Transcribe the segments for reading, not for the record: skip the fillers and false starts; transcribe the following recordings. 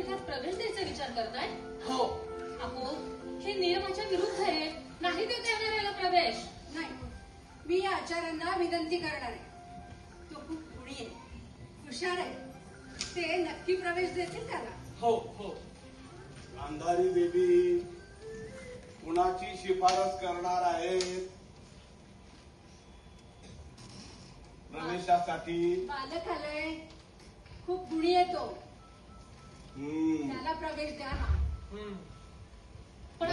वर्गात प्रवेश द्यायचा विचार करताय? हो. अहो, हे नियमाच्या विरुद्ध आहे. नाही देता येणार याला प्रवेश. नाही, मी या आचार्यांना विनंती करणार आहे. तो खूप गुणी आहे, हुशार आहे. ते नक्की प्रवेश देतील त्याला. हो हो. गांधारी देवी कुणाची शिफारस करणार आहेत प्रवेशासाठी? बालक आलंय, खूप गुणी आहे तो. हम्म. त्याला प्रवेश द्या ना. पण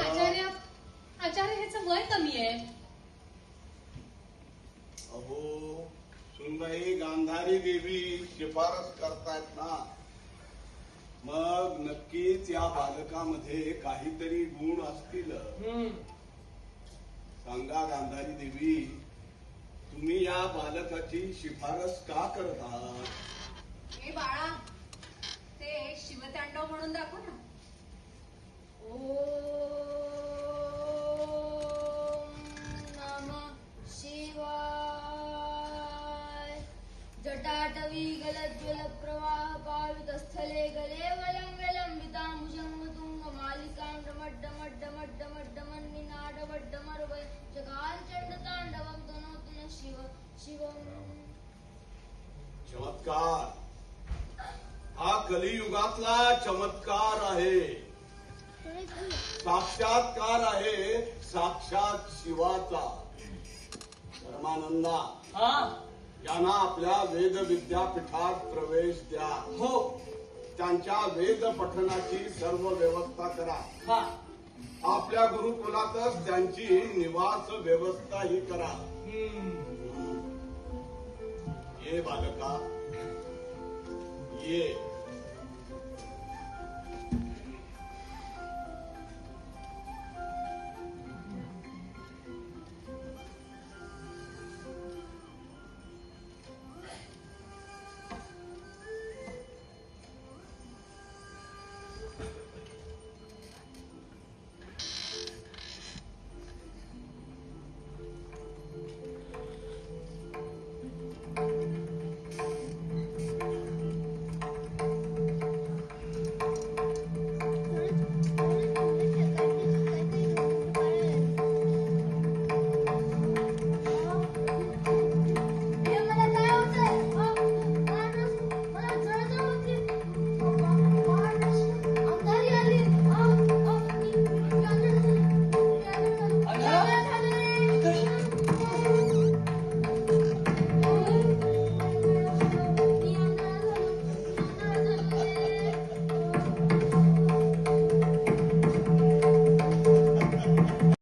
आचार्य ह्याचं वय कमी आहे. अहो सुनबाई, गांधारी देवी शिफारस करतायत ना, मग नक्कीच या बालकामध्ये काहीतरी गुण असतील. सांगा गांधारी देवी, तुम्ही या बालकाची शिफारस का करता? हे बाळा, ते शिवतांडव म्हणून दाखव ना. ओम नमः शिवाय. जटाटवी गलज्ज्वल प्रवाह पावितस्थले गले वलं विलंबितामुषं तुंगमालिकां डमड्डमड्डमड्डमड्डमन्निनादवड्डमर्वय जगाञ्चण्डताण्डवं तनोतु नः शिवम्. चमत्कार, हा कलियुगातला चमत्कार आहे. साक्षात्कार आहे साक्षात शिवाचा. धर्मानंदा, यांना आपल्या वेद विद्यापीठात प्रवेश द्या. हो. त्यांच्या वेद पठणाची सर्व व्यवस्था करा. आपल्या गुरुकुलातच त्यांची निवास व्यवस्थाही करा. ये बालका, ये.